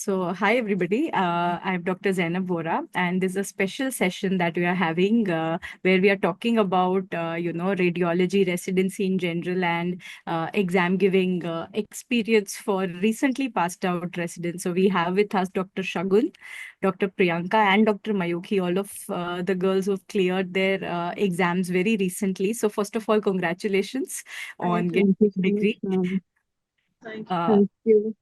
Hi everybody. I'm Dr. Zainab Vora, and this is a special session that we are having where we are talking about, radiology residency in general and exam giving experience for recently passed out residents. So we have with us Dr. Shagun, Dr. Priyanka, and Dr. Mayukhi, all of the girls who've cleared their exams very recently. So first of all, congratulations on Thank getting you so a degree. much, ma'am. Thank you. Uh, Thank you.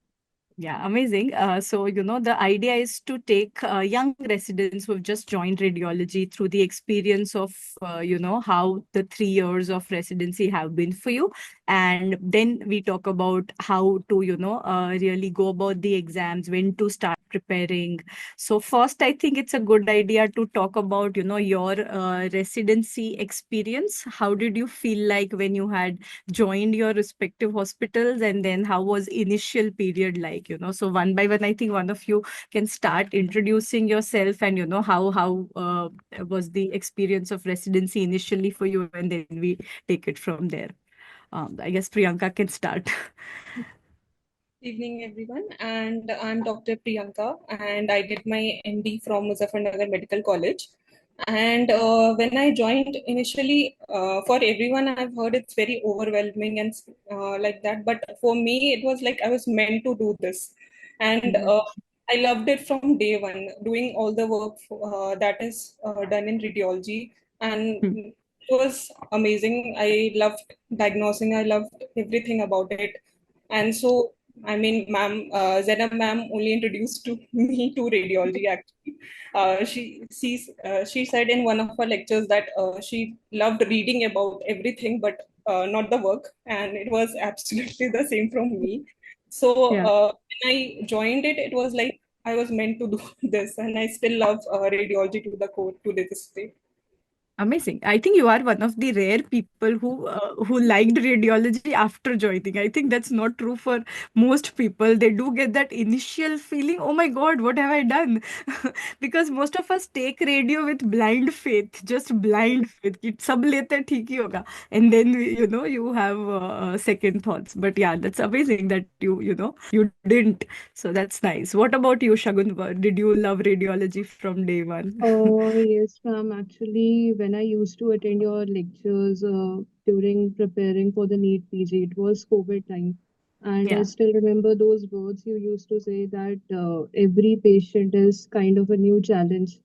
Yeah, amazing. The idea is to take young residents who have just joined radiology through the experience of, how the 3 years of residency have been for you. And then we talk about how to, really go about the exams, when to start preparing. So first, I think it's a good idea to talk about, your residency experience. How did you feel like when you had joined your respective hospitals, and then how was initial period like, so one by one, I think one of you can start introducing yourself, and how was the experience of residency initially for you, and then we take it from there. I guess Priyanka can start. Evening, everyone. And I'm Dr. Priyanka, and I did my MD from Muzaffarnagar Medical College. And when I joined initially, for everyone, I've heard it's very overwhelming and like that. But for me, it was like I was meant to do this. And I loved it from day one, doing all the work that is done in radiology. And it was amazing. I loved diagnosing, I loved everything about it. And so, I mean, Zainab ma'am only introduced to me to radiology actually. She said in one of her lectures that she loved reading about everything, but not the work, and it was absolutely the same from me. So Yeah. when I joined it, it was like I was meant to do this, and I still love radiology to the core to this day. Amazing. I think you are one of the rare people who liked radiology after joining. I think that's not true for most people. They do get that initial feeling, oh my God, what have I done? Because most of us take radio with blind faith, just blind faith. कि सब लेते हैं, ठीक ही होगा. And then you have second thoughts. But yeah, that's amazing that you didn't. So that's nice. What about you, Shagun? Did you love radiology from day one? Yes, ma'am. Actually, when I used to attend your lectures during preparing for the NEET PG, it was COVID time. And I Yeah. still remember those words you used to say that every patient is kind of a new challenge.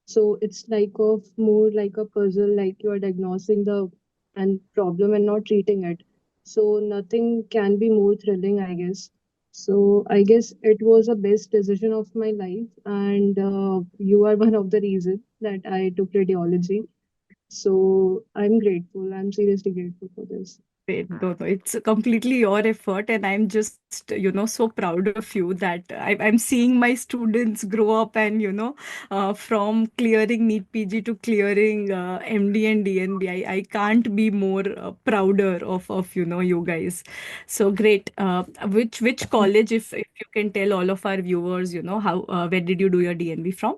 So it's like of more like a puzzle, like you are diagnosing the and problem and not treating it. So nothing can be more thrilling, I guess. So I guess it was a best decision of my life, and you are one of the reasons that I took radiology. So I'm grateful. I'm seriously grateful for this. Great. No, no, it's completely your effort, and I'm just, so proud of you that I'm seeing my students grow up, and, from clearing NEET PG to clearing MD and DNB. I can't be more prouder of, you guys. So great. Which college, if you can tell all of our viewers, how where did you do your DNB from?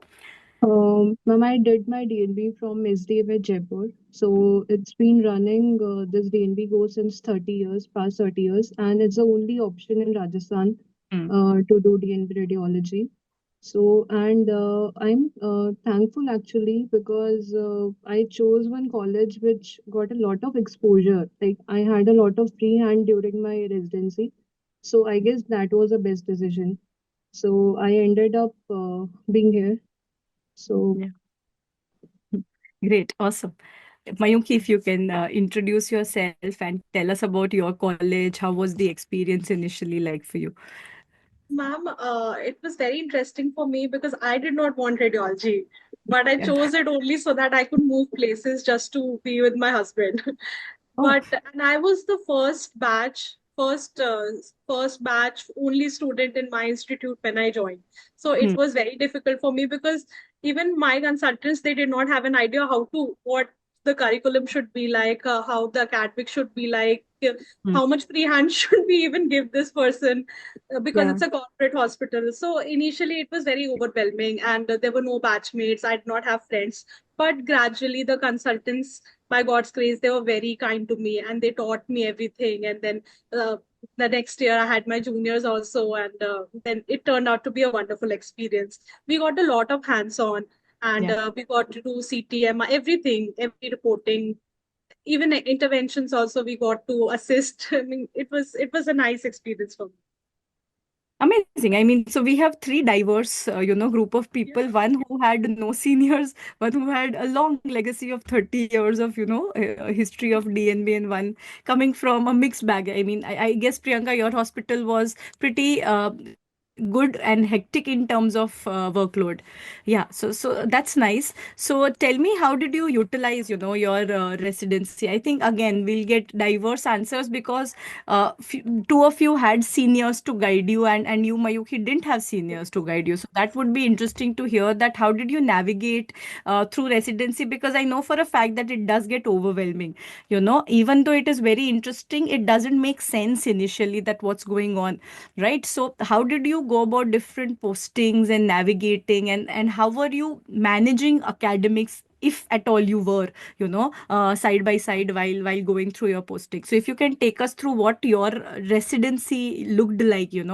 Ma'am, I did my DNB from SDA Jaipur. So it's been running this DNB goes since 30 years, past 30 years, and it's the only option in Rajasthan Hmm. to do DNB radiology. So, and I'm thankful actually because I chose one college which got a lot of exposure. Like I had a lot of free hand during my residency. So I guess that was the best decision. So I ended up being here. So Yeah. Great. Awesome. Mayukhi, if you can introduce yourself and tell us about your college, how was the experience initially like for you? Ma'am, it was very interesting for me because I did not want radiology, but I Yeah. chose it only so that I could move places just to be with my husband. Oh. And I was the first batch only student in my institute when I joined. So it Hmm. was very difficult for me because even my consultants, they did not have an idea what the curriculum should be like, how the academic should be like, Hmm. how much free hand should we even give this person, because Yeah. it's a corporate hospital. So initially it was very overwhelming, and there were no batchmates. I did not have friends. But gradually, the consultants, by God's grace, they were very kind to me, and they taught me everything. And then the next year I had my juniors also, and then it turned out to be a wonderful experience. We got a lot of hands-on, and Yeah. we got to do CTM, everything, every reporting, even interventions also we got to assist. I mean, it was a nice experience for me. Amazing. I mean, so we have three diverse, group of people. Yeah. One who had no seniors, one who had a long legacy of 30 years of, history of DNB, and one coming from a mixed bag. I mean, I guess, Priyanka, your hospital was pretty good and hectic in terms of workload. Yeah, so that's nice. So tell me, how did you utilize, your residency? I think again we'll get diverse answers because two of you had seniors to guide you, and you, Mayuki, didn't have seniors to guide you. So that would be interesting to hear that how did you navigate through residency, because I know for a fact that it does get overwhelming. Even though it is very interesting, it doesn't make sense initially that what's going on, right? So how did you go about different postings and navigating, and how were you managing academics, if at all you were, side by side while going through your posting? So if you can take us through what your residency looked like, in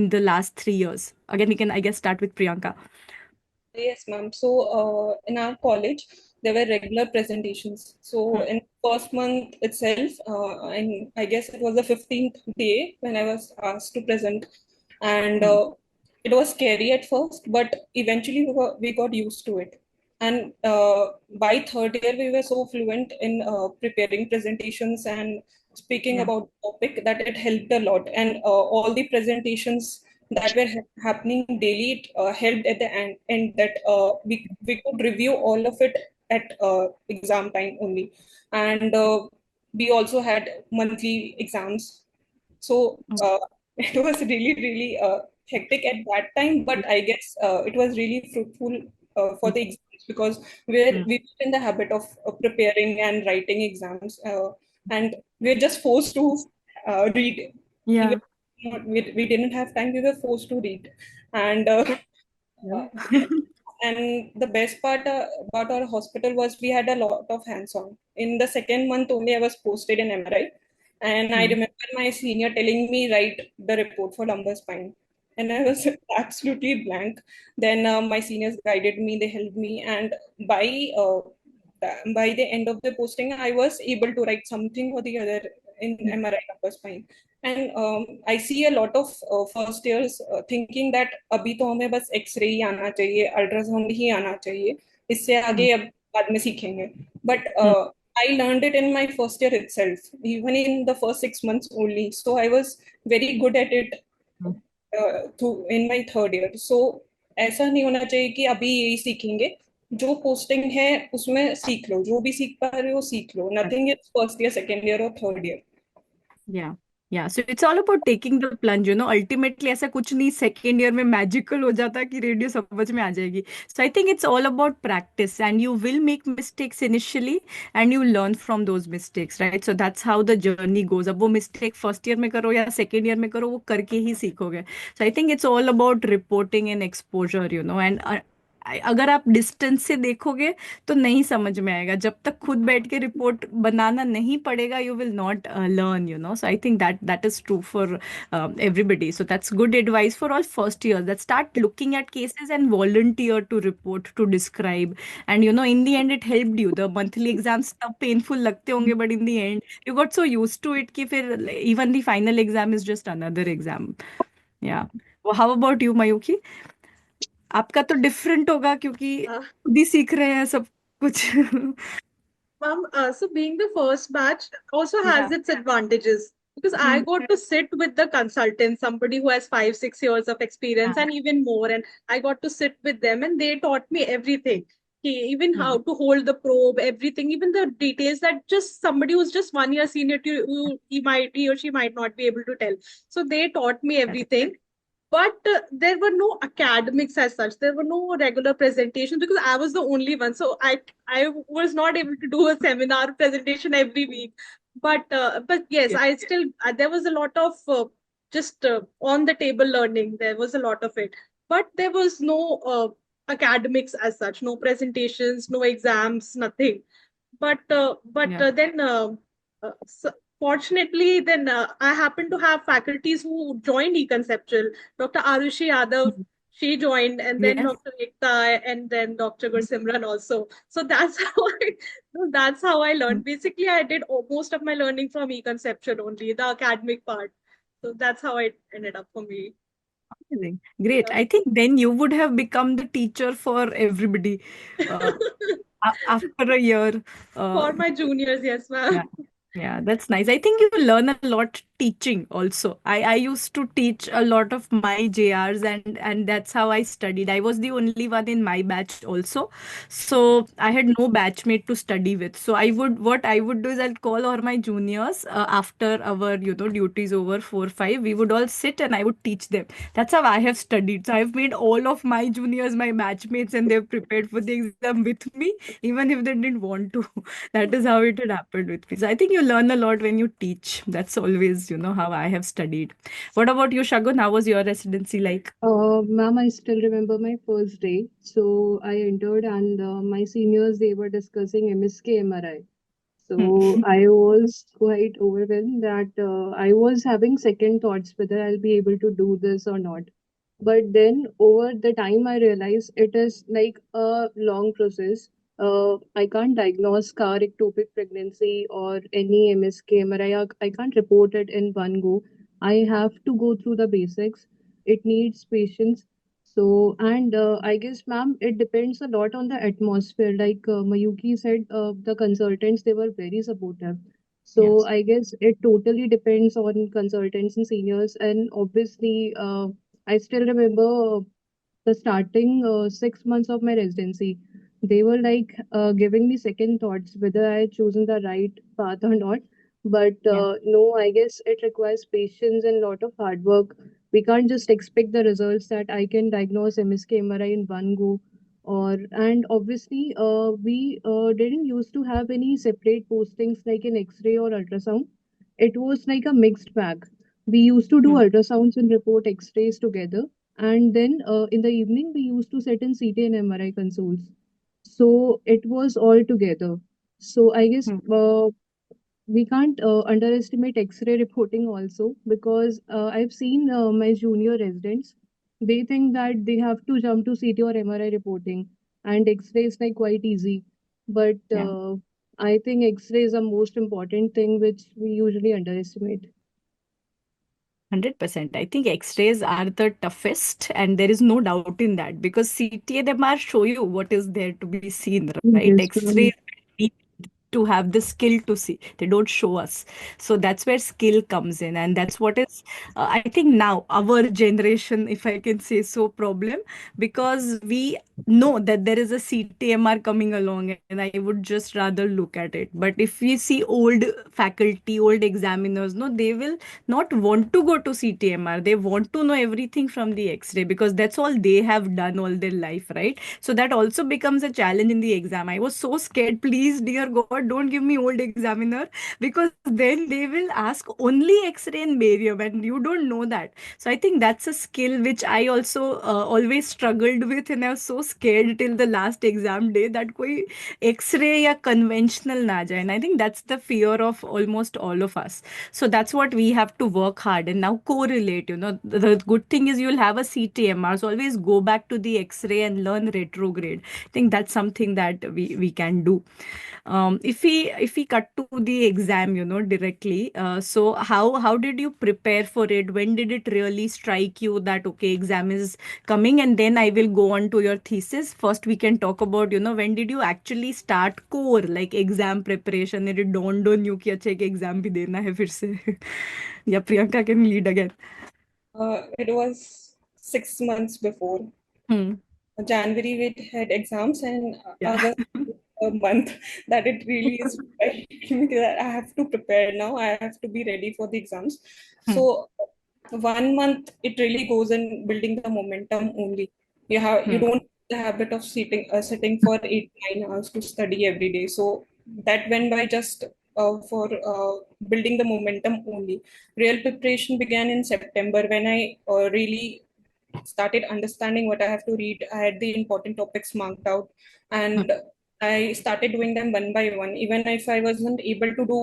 the last 3 years. Again, we can, I guess, start with Priyanka. Yes, ma'am. So, in our college, there were regular presentations. So, Hmm. in first month itself, and I guess it was the 15th day when I was asked to present, and Hmm. it was scary at first, but eventually we got used to it. And by third year, we were so fluent in preparing presentations and speaking Yeah. about the topic that it helped a lot. And all the presentations that were happening daily, it helped at the end that we could review all of it at exam time only. And we also had monthly exams. So it was really, really hectic at that time, but I guess it was really fruitful for the exams because we were in the habit of preparing and writing exams, and we were just forced to read. Even Yeah. we didn't have time, we were forced to read. And Yeah. and the best part about our hospital was we had a lot of hands-on. In the second month only, I was posted in MRI, and I Hmm. remember my senior telling me write the report for lumbar spine, and I was absolutely blank. Then my seniors guided me, they helped me, and by uh, by the end of the posting, I was able to write something or the other in MRI lumbar spine. And I see a lot of first years thinking that अभी तो हमें बस x ray ही आना चाहिए, ultrasound ही आना चाहिए, इससे Hmm. आगे अब बाद में सीखेंगे. But Hmm. I learned it in my first year itself, even in the first 6 months only. So I was very good at it Hmm. in my third year. So ऐसा नहीं होना चाहिए कि अभी यही सीखेंगे. जो पोस्टिंग है उसमें सीख लो, जो भी सीख पा रहे हो सीख लो. Nothing is first year, second year or third year. Yeah. Yeah. So it's all about taking the plunge, ultimately ऐसा कुछ नहीं सेकेंड ईयर में मैजिकल हो जाता कि रेडियो समझ में आ जाएगी. So I think it's all about practice, and you will make mistakes initially and you learn from those mistakes, right? So that's how the journey goes. अब वो mistake first year में करो या second year में करो, वो करके ही सीखोगे. So I think it's all about reporting and exposure, and अगर आप डिस्टेंस से देखोगे तो नहीं समझ में आएगा. जब तक खुद बैठ के रिपोर्ट बनाना नहीं पड़ेगा, you will not learn, so I think that is true for everybody. So that's good advice for all first years, that start looking at cases and volunteer to report, to describe. And in the end it helped you. The monthly exams तब painful लगते होंगे, but in the end you got so used to it कि फिर even the final exam is just another exam. Yeah. Well, how about you, Mayuki? आपका तो different होगा क्योंकि Uh, खुद ही सीख रहे हैं सब कुछ. Ma'am, so being the first batch also has Yeah. its advantages because I Hmm. got to sit with the consultant, somebody who has 5, 6 years of experience Yeah. and even more. And I got to sit with them and they taught me everything. Even Hmm. how to hold the probe, everything, even the details that just somebody who's just 1 year senior to you, he or she might not be able to tell. So they taught me Correct. everything. But there were no academics as such. There were no regular presentations because I was the only one. So I was not able to do a seminar presentation every week. But yes, Yeah. I still there was a lot of just on the table learning. There was a lot of it, but there was no academics as such. No presentations, no exams, nothing. But Yeah. then so fortunately, then I happen to have faculties who joined eConceptual. Dr. Arushi Yadav, Mhm. she joined, and then Yes. Dr. Ekta, and then Dr. Gursimran also. So that's that's how I learned. Basically, I did most of my learning from eConceptual only, the academic part. So that's how it ended up for me. Amazing. Great. Yeah. I think then you would have become the teacher for everybody uh, after a year. For Uh, my juniors, yes, yeah. ma'am. Yeah, that's nice. I think you learn a lot teaching also. I used to teach a lot of my JRs, and that's how I studied. I was the only one in my batch also. So I had no batchmate to study with. So what I would do is I'll call all my juniors after our, duties over 4, 5. We would all sit and I would teach them. That's how I have studied. So I've made all of my juniors my batchmates, and they've prepared for the exam with me, even if they didn't want to. That is how it had happened with me. So I think you learn a lot when you teach. That's always, how I have studied. What about you, Shagun? How was your residency like? Ma'am, I still remember my first day. So I entered, and my seniors, they were discussing MSK MRI. So Hmm. I was quite overwhelmed that I was having second thoughts whether I'll be able to do this or not. But then over the time, I realized it is like a long process. I can't diagnose car ectopic pregnancy or any MSK MRI. I can't report it in one go. I have to go through the basics. It needs patience. So, and I guess, ma'am, it depends a lot on the atmosphere. Like Mayuki said, the consultants, they were very supportive. So Yes. I guess it totally depends on consultants and seniors. And obviously, I still remember the starting 6 months of my residency. They were like giving me second thoughts whether I had chosen the right path or not. But Yeah. no, I guess it requires patience and a lot of hard work. We can't just expect the results that I can diagnose MSK MRI in one go. Or and obviously, we didn't used to have any separate postings like in X-ray or ultrasound. It was like a mixed bag. We used to do Hmm. ultrasounds and report X-rays together, and then in the evening we used to sit in CT and MRI consoles. So it was all together. So I guess Hmm. we can't underestimate X-ray reporting also, because I've seen my junior residents. They think that they have to jump to CT or MRI reporting, and X-ray is like quite easy. But Yeah. I think X-ray is the most important thing which we usually underestimate. 100%. I think X-rays are the toughest, and there is no doubt in that because CT and MR show you what is there to be seen, right? Yes, X-rays need to have the skill to see. They don't show us. So that's where skill comes in, and that's what is, I think now our generation, if I can say so, problem because we know that there is a CTMR coming along, and I would just rather look at it. But if we see old faculty, old examiners, no, they will not want to go to CTMR. They want to know everything from the X-ray because that's all they have done all their life, right? So that also becomes a challenge in the exam. I was so scared. Please, dear God, don't give me old examiner because then they will ask only X-ray and barium, and you don't know that. So I think that's a skill which I also always struggled with, and I was so scared till the last exam day that koi X-ray या conventional ना जाए. And I think that's the fear of almost all of us. So that's what we have to work hard and now correlate. The good thing is you'll have a CTMR. So always go back to the X-ray and learn retrograde. I think that's something that we can do. If we cut to the exam, directly. So how did you prepare for it? When did it really strike you that okay, exam is coming? And then I will go on to your thesis. First, we can talk about when did you actually start core like exam preparation? And it dawned on you कि अच्छा एक exam भी देना है फिर से. Yeah, Priyanka can lead again. It was 6 months before. Hmm. January we had exams, and Yeah. August a month that it really is that I have to prepare now. I have to be ready for the exams. Hmm. So 1 month it really goes in building the momentum only. You Hmm. don't have the habit of sitting for 8 9 hours to study every day. So that went by just for building the momentum only. Real preparation began in September when I really started understanding what I have to read. I had the important topics marked out, Hmm. and I started doing them one by one. Even if I wasn't able to do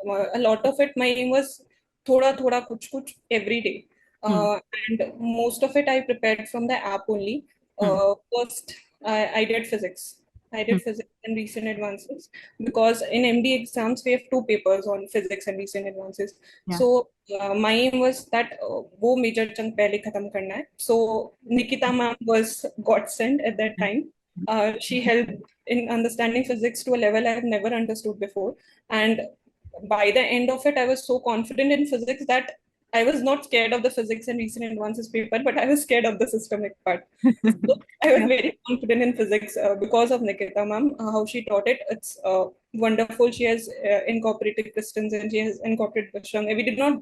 a lot of it, my aim was thoda thoda kuch kuch every day. Hmm. And most of it I prepared from the app only. Hmm. First, I did physics. I Hmm. did physics and recent advances because in MD exams we have two papers on physics and recent advances. Yeah. So my aim was that वो major chunk पहले खत्म करना है. So Nikita ma'am was godsend at that time. She helped in understanding physics to a level I've never understood before. And by the end of it, I was so confident in physics that I was not scared of the physics and recent advances paper, but I was scared of the systemic part. So I was Yeah. very confident in physics because of Nikita ma'am, how she taught it. It's wonderful. She has incorporated crystals and she has incorporated Bashram. We did not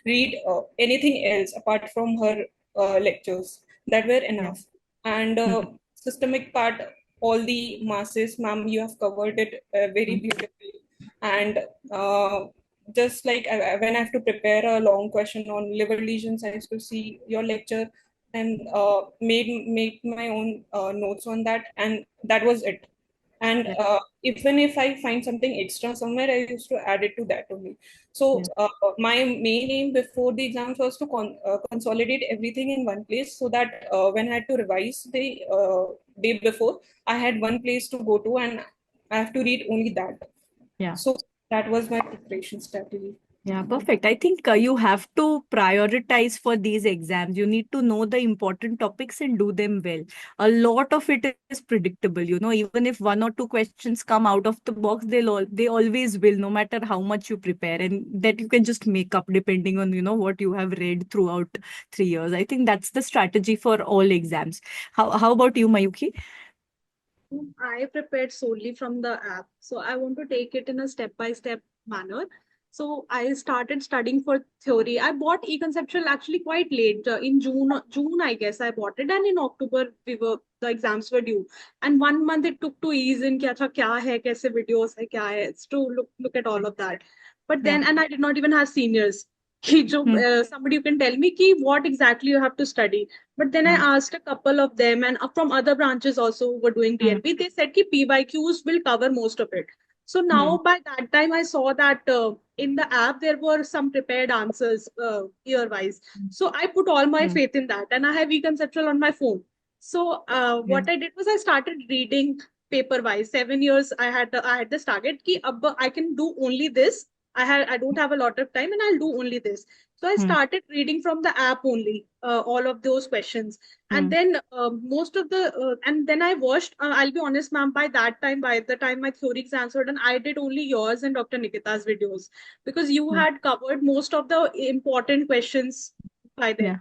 read anything else apart from her lectures that were Yeah. enough. And Hmm. systemic part, all the masses, ma'am, you have covered it very Hmm. beautifully. And just like when I have to prepare a long question on liver lesions, I used to see your lecture and made my own notes on that, and that was it. And Yeah. even if I find something extra somewhere, I used to add it to that only. So Yeah. my main aim before the exams was to consolidate everything in one place, so that when I had to revise the day before, I had one place to go to, and I have to read only that. Yeah. So that was my preparation strategy. Yeah, perfect. I think you have to prioritize for these exams. You need to know the important topics and do them well. A lot of it is predictable, even if one or two questions come out of the box, they always will, no matter how much you prepare, and that you can just make up depending on, what you have read throughout 3 years. I think that's the strategy for all exams. How about you, Mayuki? I prepared solely from the app. So I want to take it in a step-by-step manner. So I started studying for theory. I bought e-conceptual actually quite late in June I guess I bought it, and in October the exams were due. And 1 month it took to ease in कि अच्छा क्या है, कैसे videos है, क्या है. It's to look at all of that. But Yeah. then, and I did not even have seniors. कि जो somebody you can tell me कि what exactly you have to study. But then I Hmm. asked a couple of them, and from other branches also who were doing Hmm. DNB. They said that PYQs will cover most of it. So Hmm. now by that time, I saw that in the app there were some prepared answers year wise. So I put all my Hmm. faith in that, and I have eConceptual on my phone. So Yeah. what I did was I started reading paper wise. 7 years I had this target कि अब I can do only this. I don't have a lot of time, and I'll do only this. So I Hmm. started reading from the app only, all of those questions. And Hmm. then most of the, and then I watched, I'll be honest, ma'am, by the time my theory exams were done, I did only yours and Dr. Nikita's videos because you Hmm. had covered most of the important questions by then. Yeah.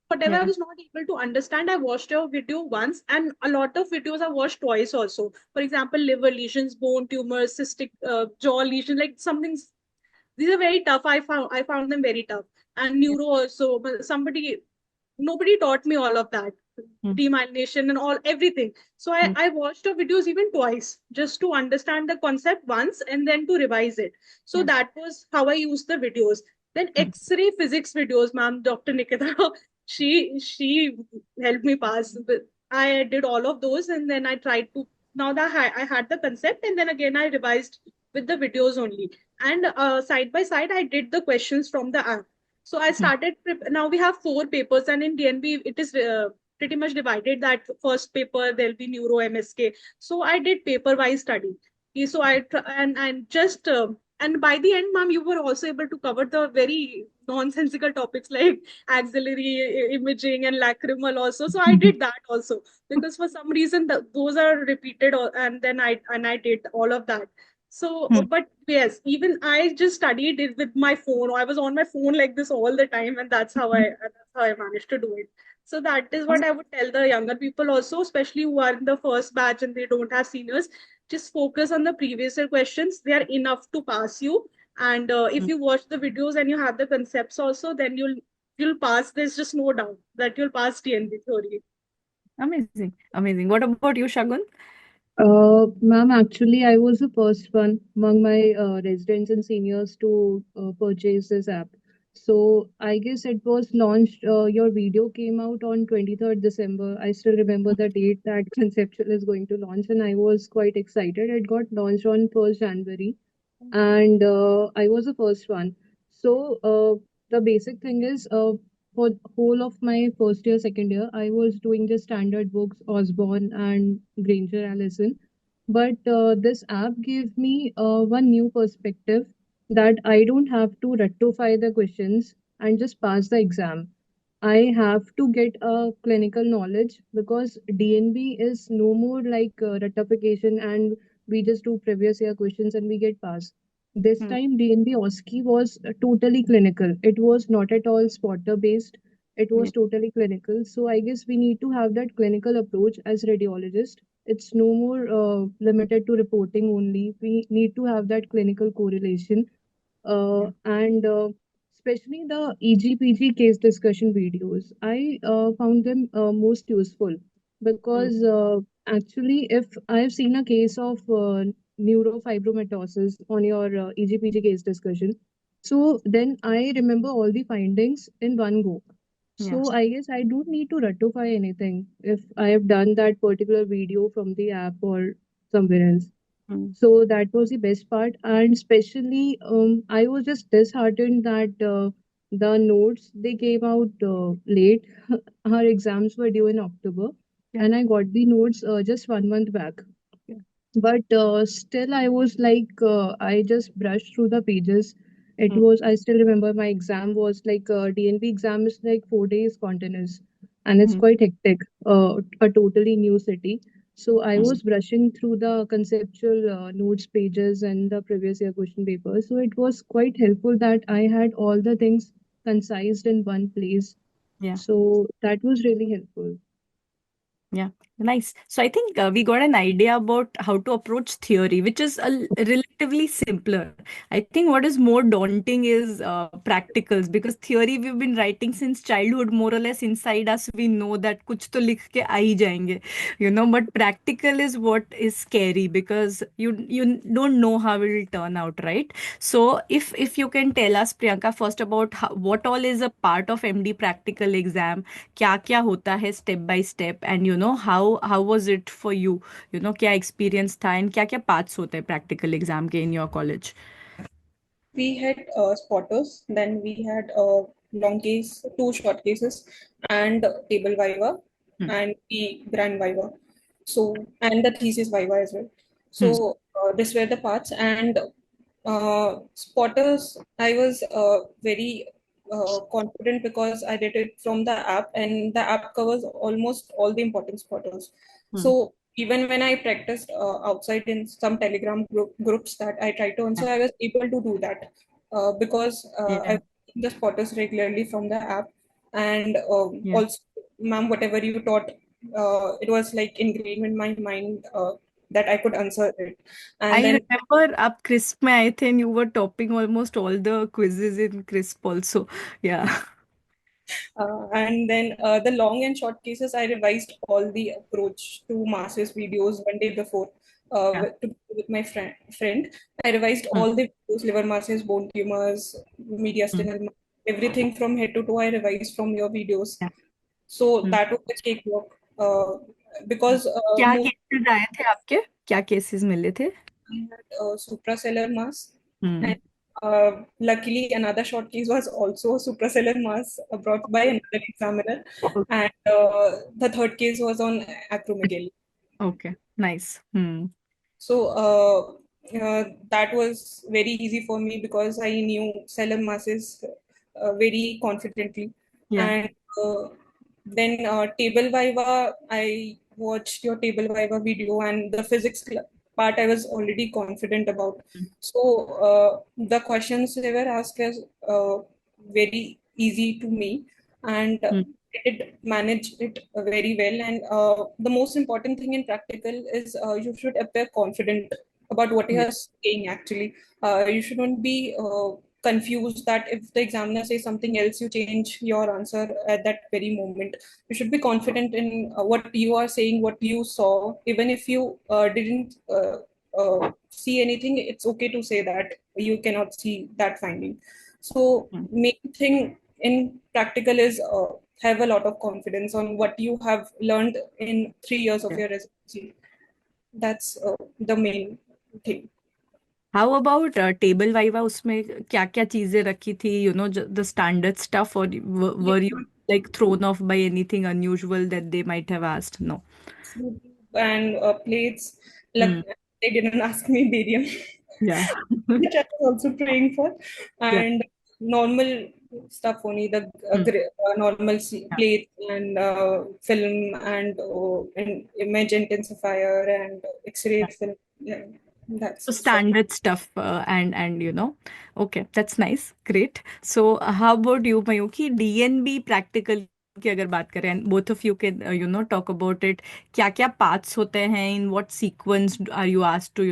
Whatever I Yeah. was not able to understand, I watched your video once, and a lot of videos I watched twice also. For example, liver lesions, bone tumors, cystic jaw lesions, like something. These are very tough. I found them very tough. And Yeah. neuro also. But nobody taught me all of that, Hmm. demyelination and all everything. So I, Hmm. I watched the videos even twice just to understand the concept once and then to revise it. So Yeah. that was how I used the videos. Then Hmm. X-ray physics videos, ma'am, Dr. Nikita, she helped me pass. But I did all of those, and then I tried to, now that I had the concept, and then again I revised with the videos only. And side by side I did the questions from the app. So I Hmm. started now we have 4 papers, and in DNB it is pretty much divided that first paper there'll be neuro MSK. So I did paper wise study. Okay, so and just and by the end, ma'am, you were also able to cover the very nonsensical topics like axillary imaging and lacrimal also. So I did that also because for some reason those are repeated, and then I did all of that. So, Hmm. but yes, even I just studied it with my phone. I was on my phone like this all the time, and that's how I managed to do it. So that is what I would tell the younger people also, especially who are in the first batch and they don't have seniors. Just focus on the previous year questions. They are enough to pass you. And if Hmm. you watch the videos and you have the concepts also, then you'll pass. There's just no doubt that you'll pass TNB theory. Amazing. Amazing. What about you, Shagun? Ma'am, actually, I was the first one among my residents and seniors to purchase this app. So I guess it was launched. Your video came out on 23rd December. I still remember the date that Conceptual is going to launch, and I was quite excited. It got launched on 1st January. and I was the first one. So the basic thing is, for whole of my first year, second year, I was doing the standard books, Osborne and Granger Allison. But this app gave me one new perspective, that I don't have to rectify the questions and just pass the exam. I have to get a clinical knowledge, because DNB is no more like rectification and we just do previous year questions and we get passed. This Hmm. time DNB OSCE was totally clinical. It was not at all spotter based. It Yeah. was totally clinical. So I guess we need to have that clinical approach as radiologist. It's no more limited to reporting only. We need to have that clinical correlation, Yeah. and especially the EGPG case discussion videos. I found them most useful, Hmm. because actually, if I've seen a case of neurofibromatosis on your EGPG case discussion, so then I remember all the findings in one go. Yeah. So I guess I don't need to rectify anything if I have done that particular video from the app or somewhere else. Hmm. So that was the best part. And especially, I was just disheartened that the notes they came out late. Our exams were due in October, Yeah. and I got the notes just 1 month back. Yeah. But still, I was like, I just brushed through the pages. It Hmm. was, I still remember my exam was like, DNP exam is like 4 days continuous, and it's Hmm. quite hectic, a totally new city. So I Hmm. was brushing through the conceptual notes pages and the previous year question papers. So it was quite helpful that I had all the things concised in one place. Yeah. So that was really helpful. Yeah, nice. So I think we got an idea about how to approach theory, which is relatively simpler. I think what is more daunting is practicals, because theory we've been writing since childhood, more or less inside us. We know that कुछ तो लिख के आ ही जाएंगे, But practical is what is scary, because you don't know how it will turn out, right? So if you can tell us, Priyanka, first about what all is a part of MD practical exam, क्या क्या होता है step by step, and how was it for you, क्या experience था, and क्या क्या parts होते हैं प्रैक्टिकल एग्जाम के in your college. We had spotters, then we had long case, two short cases, and table viva, Hmm. and the grand viva. So, and the thesis viva as well. Hmm. So, these were the parts. And spotters, I was very confident because I did it from the app, and the app covers almost all the important spotters. Hmm. So, even when I practiced outside in some Telegram groups that I tried to answer, I was able to do that because Yeah. I've seen the spotters regularly from the app. And Yeah. also, ma'am, whatever you taught, it was like ingrained in my mind that I could answer it. And I then remember up crisp में आए थे and you were topping almost all the quizzes in crisp also. Yeah. the long and short cases, I revised all the approach to masses videos 1 day before Yeah. with my friend. I revised Hmm. all the videos, liver masses, bone tumors, Hmm. mediastinal, everything from head to toe. I revised from your videos. Yeah. So Hmm. that was the cakewalk because क्या most cases आए थे आपके, क्या cases मिले थे? I had suprasellar mass, Hmm. and luckily another short case was also suprasellar mass brought by another examiner, and the third case was on acromegaly. Okay, nice. Hmm. So that was very easy for me because I knew cellular masses very confidently. Yeah. And then table viva, I watched your table viva video, and the physics part I was already confident about. Hmm. So the questions they were asked was very easy to me, and Hmm. I did manage it very well. And the most important thing in practical is you should appear confident about what you Yeah. are saying. Actually, you shouldn't be confused that if the examiner says something else, you change your answer at that very moment. You should be confident in what you are saying, what you saw, even if you didn't see anything. It's okay to say that you cannot see that finding. So Hmm. main thing in practical is have a lot of confidence on what you have learned in 3 years of Yeah. your residency. That's the main thing. How about table viva, उसमें क्या क्या चीजें रखी थी, the standard stuff, और Yes, were you like thrown off by anything unusual that they might have asked? No. absolutely. And plates. Hmm. They didn't ask me barium, Yeah. which I was also praying for. Yeah. And normal stuff only, the Hmm. normal Yeah. plates and film and image intensifier and X-ray Yeah. film. Yeah, that's So so. standard stuff, and okay, that's nice, great. So how about you, Mayuki? DNB practical की अगर बात करें, and both of you can talk about it. क्या क्या paths होते हैं, in what sequence are you asked to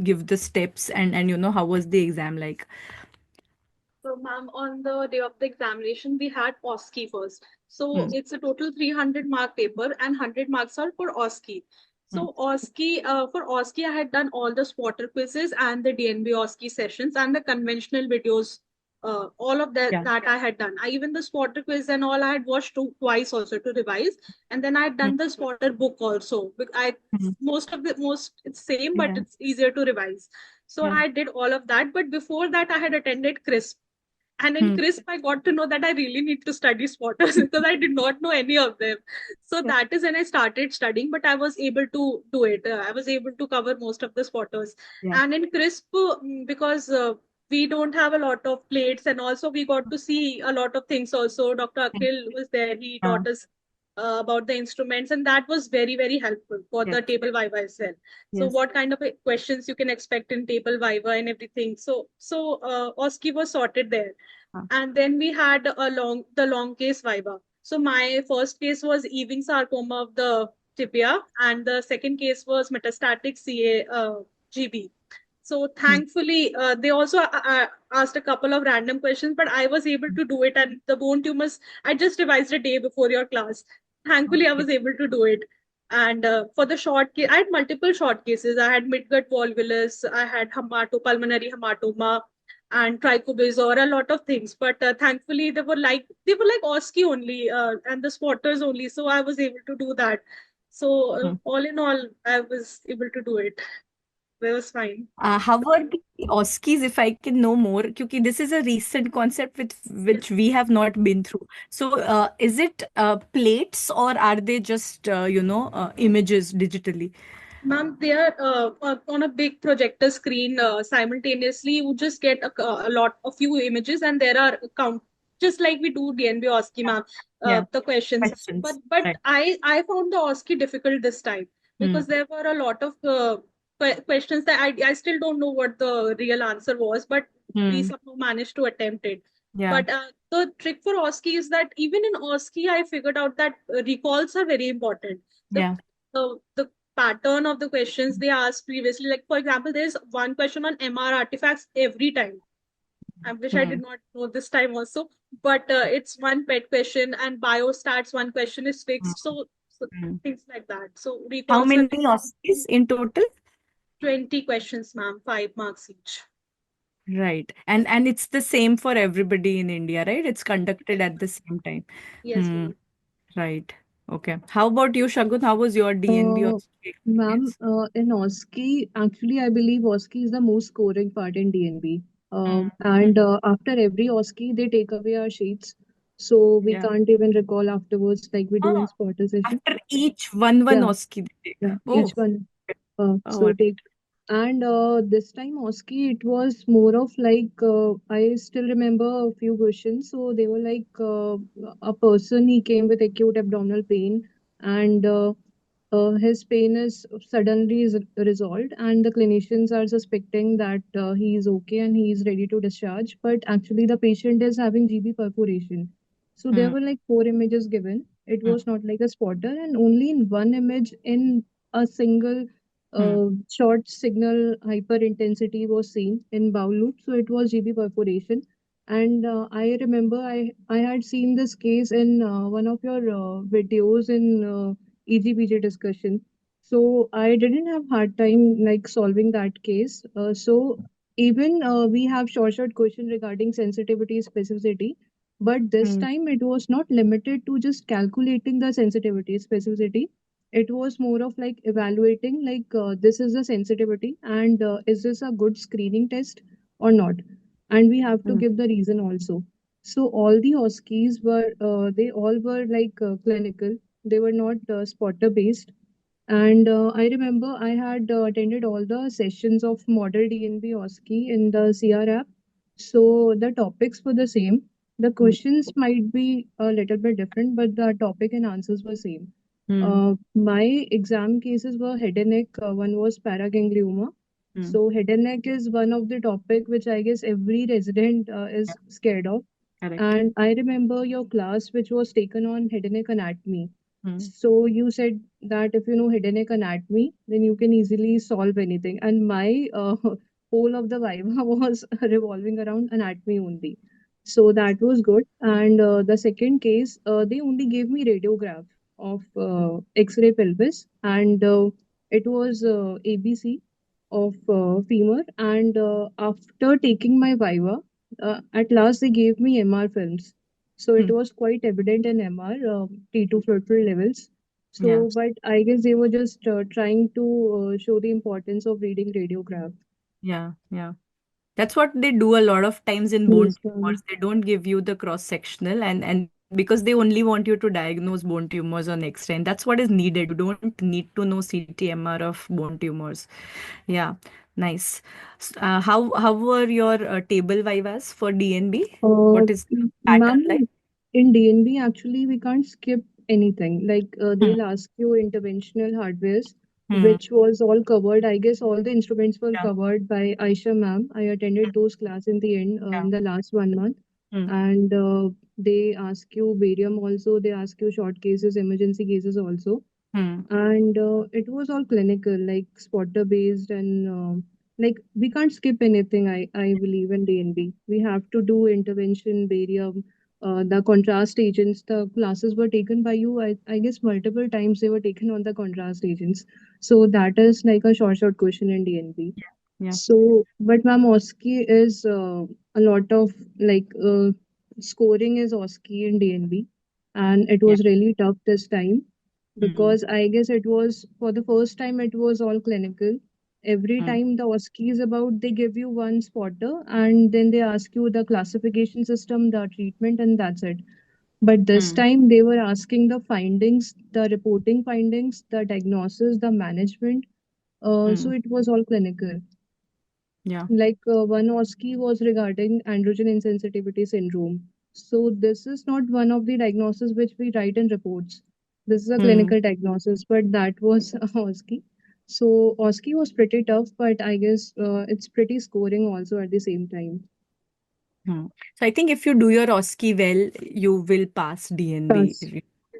give the steps, and how was the exam like? So, ma'am, on the day of the examination, we had OSCE first. Hmm. So, it's a total 300 mark paper, and 100 marks are for OSCE. Hmm. So, for OSCE, I had done all the spotter quizzes and the DNB OSCE sessions and the conventional videos. All of that Yeah. that I had done. Even the spotter quiz and all I had watched twice also to revise, and then I had Hmm. done the spotter book also. I Hmm. most it's same, but Yeah. it's easier to revise. So Yeah. I did all of that. But before that, I had attended CRISP, and in Hmm. CRISP, I got to know that I really need to study spotters because I did not know any of them. So Yeah. that is when I started studying, but I was able to do it. I was able to cover most of the spotters. Yeah. And in CRISP, because we don't have a lot of plates, and also we got to see a lot of things also. Dr. Akhil was there. He Yeah. taught us about the instruments, and that was very, very helpful for Yes. the table viva as well. So Yes. what kind of questions you can expect in table viva and everything. So OSCE was sorted there, Uh, and then we had the long case viva. So my first case was Ewing sarcoma of the tibia, and the second case was metastatic CA GB. So hmm. thankfully, they also asked a couple of random questions, but I was able to do it. And the bone tumors, I just revised a day before your class. Thankfully, I Okay. was able to do it. And for the short case, I had multiple short cases. I had midgut volvulus, I had pulmonary hematoma, and trichobezoar, a lot of things. But thankfully, they were like OSCE only and the spotters only. So I was able to do that. So Hmm. all in all, I was able to do it. It was fine. How are the OSCEs, if I can know more? Because this is a recent concept with which we have not been through. So, is it plates, or are they just images digitally? Ma'am, they are on a big projector screen simultaneously. You just get a few images, and there are count just like we do DNB OSCE, ma'am. Yeah. The questions, but Questions. but Right. I found the OSCE difficult this time Hmm. because there were a lot of questions that I still don't know what the real answer was, but we Hmm. somehow managed to attempt it. Yeah. But the trick for OSCE is that even in OSCE, I figured out that recalls are very important. The Yeah. the pattern of the questions they asked previously. Like, for example, there's one question on MR artifacts every time. I wish I Hmm. did not know this time also, but it's one pet question, and biostats one question is Hmm. fixed. So Hmm. things like that. So How recalls are many OSCEs in total? 20 questions, ma'am, 5 marks each. Right. And it's the same for everybody in India, right? It's conducted at the same time. Yes, Hmm. ma'am. Right. Okay. How about you, Shagun? How was your DNB Uh, OSCE Ma'am, experience? in OSCE, actually, I believe OSCE is the most scoring part in DNB. Hmm. And after every OSCE, they take away our sheets. So we Yeah. can't even recall afterwards like we do in Oh, spotter session. after each one Yeah, OSCE they take. yeah, Oh, each one. oh, So what? take and this time OSCE it was more of like I still remember a few questions. So they were like a person he came with acute abdominal pain and his pain is suddenly is resolved and the clinicians are suspecting that he is okay and he is ready to discharge, but actually the patient is having GB perforation. So there Hmm. were like four images given. It Hmm. was not like a spotter, and only in one image in a single Hmm. short signal hyper intensity was seen in bowel loop. So it was GB perforation. And I remember I had seen this case in one of your videos in EGPJ discussion. So I didn't have hard time like solving that case. So even we have short question regarding sensitivity specificity, but this Hmm. time it was not limited to just calculating the sensitivity specificity. It was more of like evaluating like this is the sensitivity and is this a good screening test or not, and we have to Mm. give the reason also. So all the OSCEs were they all were like clinical. They were not spotter based. And I remember I had attended all the sessions of Model DNB OSCE in the CR app. So the topics were the same. The Mm. questions might be a little bit different, but the topic and answers were same. Mm. My exam cases were head and neck. One was paraganglioma. Mm. So head and neck is one of the topic which I guess every resident Yeah, is scared of. correct. And I remember your class which was taken on head and neck anatomy. Mm. So you said that if you know head and neck anatomy, then you can easily solve anything. And my whole of the viva was revolving around anatomy only. So that was good. And the second case, they only gave me radiograph of X-ray pelvis, and it was ABC of femur. And after taking my viva, at last they gave me MR films. So it Mm. was quite evident in MR, T2 fluid levels. Yeah, So, but I guess they were just trying to show the importance of reading radiograph. yeah, yeah. That's what they do a lot of times in bone Yes, tumors. They don't give you the cross-sectional, and because they only want you to diagnose bone tumors on X-ray, and that's what is needed. You don't need to know CT/MR of bone tumors. Yeah, nice. How were your table vivas for DNB? Uh, What is the pattern like? ma'am, in DNB, actually, we can't skip anything. Like, Hmm. they'll ask you interventional hardwares, Hmm. which was all covered. I guess all the instruments were Yeah. covered by Aisha ma'am. I attended those class in the end, Yeah. in the last 1 month. Hmm. And they ask you barium also. They ask you short cases, emergency cases also. Hmm. And it was all clinical, like spotter based, and like we can't skip anything. I believe in DNB we have to do intervention, barium, the contrast agents. The classes were taken by you. I guess multiple times they were taken on the contrast agents. So that is like a short question in DNB. Yeah. Yeah. So, but ma'am, OSCE is a lot of like scoring is OSCE in DNB, and it Yeah. was really tough this time Hmm. because I guess it was for the first time it was all clinical. Every Hmm. time the OSCE is about, they give you one spotter and then they ask you the classification system, the treatment, and that's it. But this Hmm. time they were asking the findings, the reporting findings, the diagnosis, the management. So Hmm. it was all clinical. Yeah. Like one OSCE was regarding androgen insensitivity syndrome. So this is not one of the diagnoses which we write in reports. This is a Hmm. clinical diagnosis, but that was a OSCE. So OSCE was pretty tough, but I guess it's pretty scoring also at the same time. Hmm. So I think if you do your OSCE well, you will pass DNB That's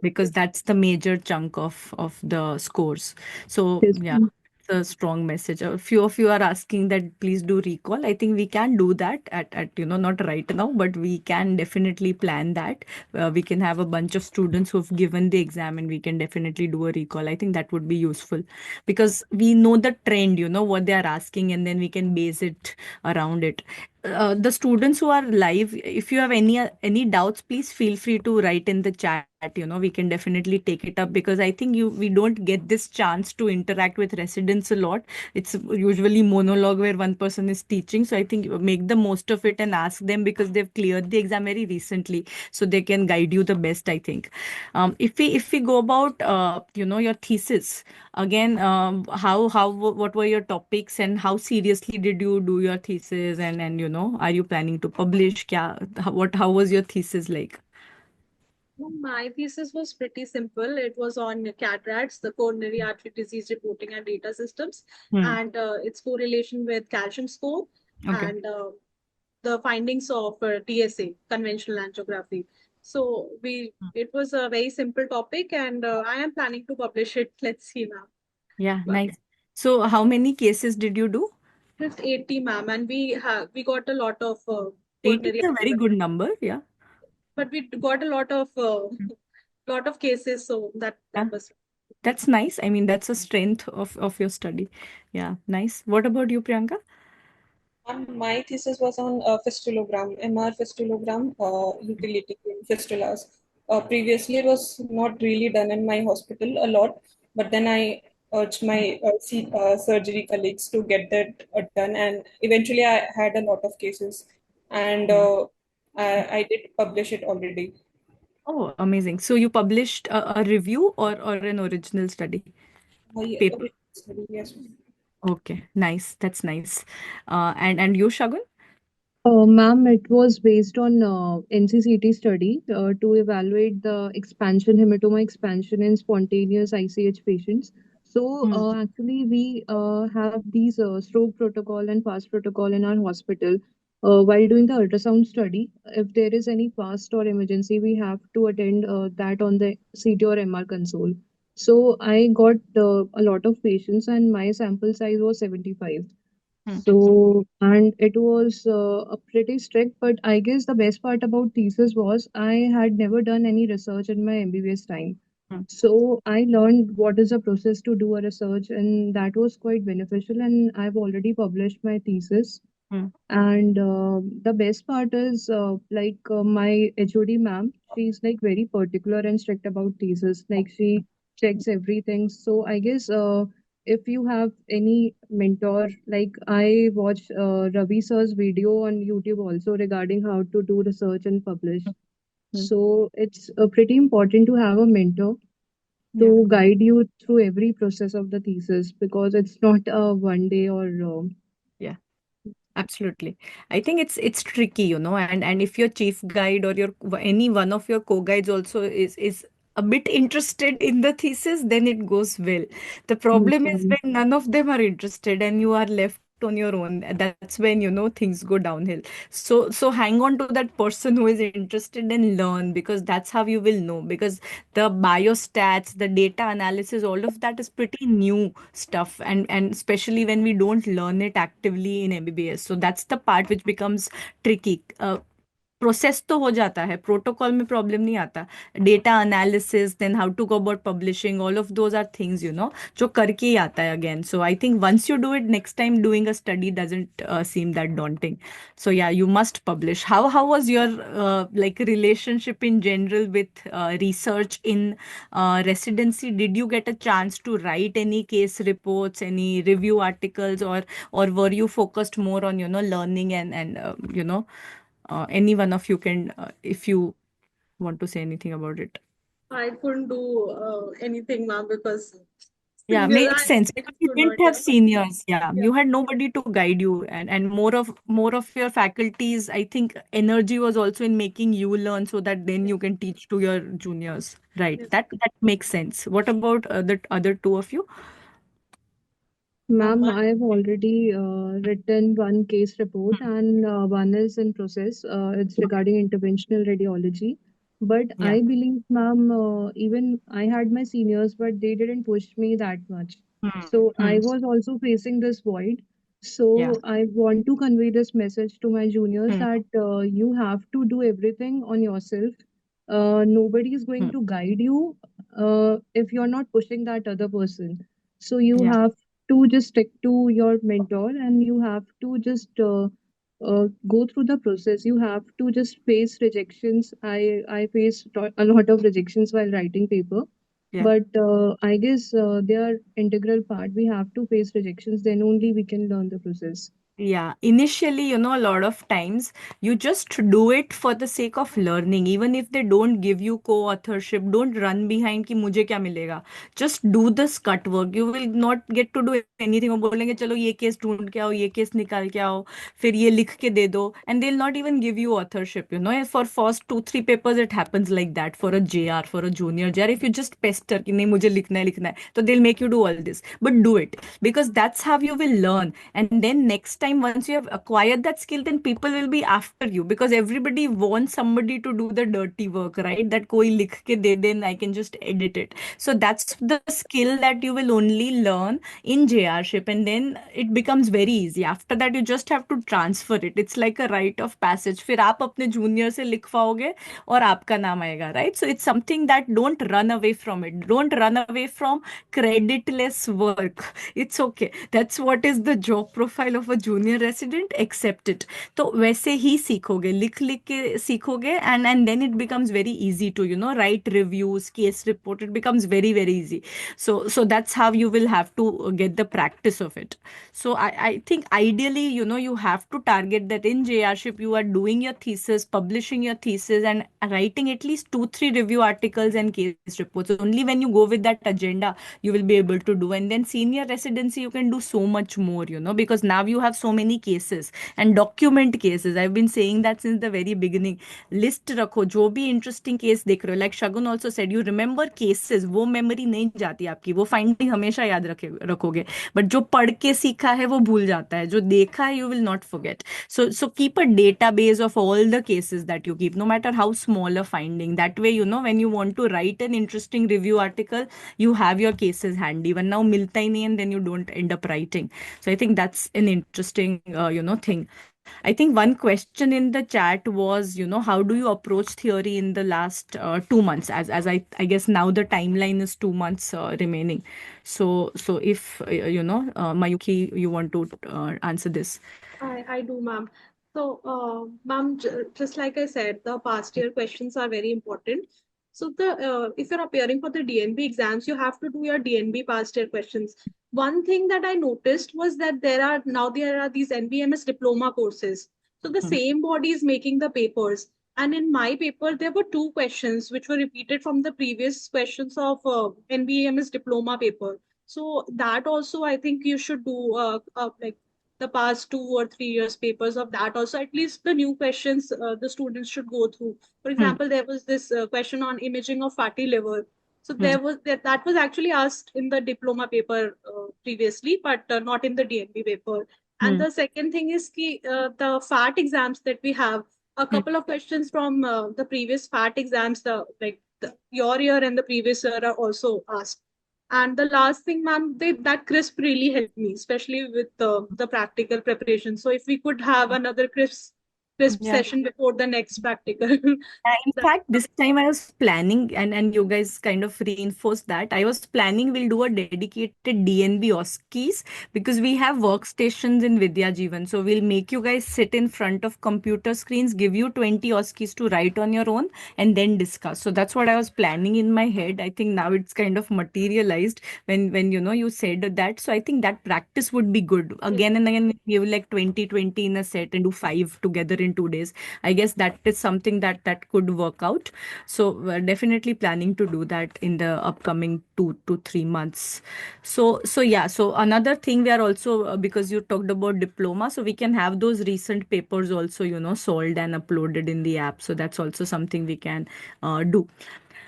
because that's the major chunk of the scores. So yes. yeah, it's a strong message. A few of you are asking that please do recall. I think we can do that at not right now, but we can definitely plan that. We can have a bunch of students who've given the exam and we can definitely do a recall. I think that would be useful because we know the trend, what they are asking, and then we can base it around it. The students who are live, if you have any doubts, please feel free to write in the chat. We can definitely take it up because I think we don't get this chance to interact with residents a lot. It's usually monologue where one person is teaching. So I think you make the most of it and ask them because they've cleared the exam very recently, so they can guide you the best, I think. If we go about your thesis again, what were your topics and how seriously did you do your thesis, and are you planning to publish? How was your thesis like? Well, my thesis was pretty simple. It was on cataracts, the coronary artery disease reporting and data systems, Hmm. and its correlation with calcium score Okay. and the findings of TSA, conventional angiography. So it was a very simple topic, and I am planning to publish it. Let's see now. Yeah, But nice. So how many cases did you do? just 80, ma'am, and we got a lot of 80 coronary is a very angiography, good number. Yeah. but we got a lot of lot of cases, so that Yeah. was. That's nice. I mean, that's a strength of your study. Yeah, nice. What about you, Priyanka? My thesis was on fistulogram, MR fistulogram, utility in fistulas. Previously, it was not really done in my hospital a lot. but then I urged my surgery colleagues to get that done, and eventually I had a lot of cases, and Yeah. I did publish it already. Oh, amazing. So you published a review or an original study I paper? originally studied, yes. Okay, nice. That's nice. And you, Shagun? Ma'am, it was based on NCCT study to evaluate the expansion, hematoma expansion in spontaneous ICH patients. So Hmm. actually, we have these stroke protocol and fast protocol in our hospital. While doing the ultrasound study, if there is any fast or emergency, we have to attend that on the CT or MR console. So I got a lot of patients, and my sample size was 75. Hmm. So, and it was a pretty strict, but I guess the best part about thesis was I had never done any research in my MBBS time. Hmm. So I learned what is the process to do a research, and that was quite beneficial. And I've already published my thesis. Hmm. And the best part is, my HOD ma'am, she's like very particular and strict about thesis. Like she checks everything. So I guess if you have any mentor, like I watch Ravi sir's video on YouTube also regarding how to do research and publish. Hmm. So it's pretty important to have a mentor Yeah. to guide you through every process of the thesis because it's not a one day or Yeah. Absolutely. I think it's tricky, and if your chief guide or your any one of your co-guides also is a bit interested in the thesis, then it goes well. The yes, problem is ma'am. when none of them are interested and you are left on your own. That's when, things go downhill. So hang on to that person who is interested and learn, because that's how you will know. Because the biostats, the data analysis, all of that is pretty new stuff, and especially when we don't learn it actively in MBBS. So that's the part which becomes tricky. Process तो हो जाता है, protocol में problem नहीं आता. Data analysis, then how to go about publishing, all of those are things जो करके ही आता है again. So I think once you do it, next time doing a study doesn't seem that daunting. So yeah, you must publish. How was your like relationship in general with research in residency? Did you get a chance to write any case reports, any review articles, or were you focused more on learning and any one of you can, if you want to say anything about it. I couldn't do anything, ma'am, because Yeah, seniors, makes sense I because just you could didn't not, have yeah. seniors. Yeah, Yeah. you had nobody to guide you, and more of your faculties. I think energy was also in making you learn, so that then Yeah. you can teach to your juniors. Right. Yes. That makes sense. What about the other two of you? Ma'am, I've already written one case report and one is in process. It's regarding interventional radiology. But Yeah. I believe, ma'am, even I had my seniors, but they didn't push me that much. Hmm. So Hmm. I was also facing this void. Yeah. So I want to convey this message to my juniors Hmm. that you have to do everything on yourself. Nobody is going Hmm. to guide you if you're not pushing that other person. So you Yeah. have to just stick to your mentor and you have to just go through the process. You have to just face rejections. I faced a lot of rejections while writing paper, Yeah. but I guess they are integral part. We have to face rejections, then only we can learn the process. Yeah, initially, a lot of times you just do it for the sake of learning. Even if they don't give you co-authorship, don't run behind कि मुझे क्या मिलेगा. Just do the scut work. You will not get to do anything. वो बोलेंगे चलो ये case ढूंढ के आओ, ये केस निकाल के आओ, फिर ये लिख के दे दो, and they'll not even give you authorship. For first 2-3 papers it happens like that. For a JR, for a junior JR, if you just pester कि नहीं मुझे लिखना है, तो they'll make you do all this. But do it, because that's how you will learn. And then next time, once you have acquired that skill, then people will be after you, because everybody wants somebody to do the dirty work, right? That koi likh ke de, then I can just edit it. So that's the skill that you will only learn in JRship, and then it becomes very easy. After that, you just have to transfer it. It's like a rite of passage. फिर आप अपने junior से लिखवाओगे और आपका नाम आएगा, right? So it's something that don't run away from it. Don't run away from creditless work. It's okay. That's what is the job profile of a junior junior resident, accept it. तो वैसे ही सीखोगे, लिख लिख के सीखोगे, and then it becomes very easy to, write reviews, case report. It becomes very, very easy. So that's how you will have to get the practice of it. So I think ideally, you have to target that in JRship you are doing your thesis, publishing your thesis, and writing at least 2 3 review articles and case reports. Only when you go with that agenda you will be able to do. And then senior residency you can do so much more, because now you have so many cases and document cases. I've been saying that since the very beginning. List रखो, जो भी interesting case देख रहे हो, like Shagun also said, you remember cases, वो memory नहीं जाती आपकी, वो फाइंडिंग हमेशा याद रखोगे, बट जो पढ़ के सीखा है वो भूल जाता है, जो देखा है you will not forget. So keep a database of all the cases that you keep, no matter how small a finding. That way, when you want to write an interesting review article, you have your cases handy. But now milta hi nahi, and then you don't end up writing. So I think that's an interesting, thing. I think one question in the chat was, how do you approach theory in the last 2 months? As I guess now the timeline is 2 months remaining. So if Mayukhi, you want to answer this? I do, ma'am. So, ma'am, just like I said, the past year questions are very important. So, the if you're appearing for the DNB exams, you have to do your DNB past year questions. One thing that I noticed was that there are these NBMS diploma courses. So the Hmm. same body is making the papers. And in my paper, there were two questions which were repeated from the previous questions of NBMS diploma paper. So that also, I think you should do like the past 2 or 3 years papers of that also. At least the new questions the students should go through. For Hmm. example, there was this question on imaging of fatty liver. So Hmm. that was actually asked in the diploma paper previously, but not in the DNB paper. And Hmm. the second thing is the FAT exams that we have, a Hmm. couple of questions from the previous FAT exams, your year and the previous year are also asked. And the last thing, ma'am, that crisp really helped me, especially with the practical preparation. So if we could have another crisp Yeah. session before the next practical, In that, fact, this time I was planning, and you guys kind of reinforced that. I was planning we'll do a dedicated DNB OSCEs because we have workstations in Vidya Jeevan. So we'll make you guys sit in front of computer screens, give you 20 OSCEs to write on your own, and then discuss. So that's what I was planning in my head. I think now it's kind of materialized when you said that. So I think that practice would be good. Again and again, we give like 20 20 in a set and do 5 together in 2 days. I guess that is something that could work out. So we're definitely planning to do that in the upcoming 2 to 3 months. So yeah. So another thing we are also because you talked about diploma, so we can have those recent papers also solved and uploaded in the app. So that's also something we can do.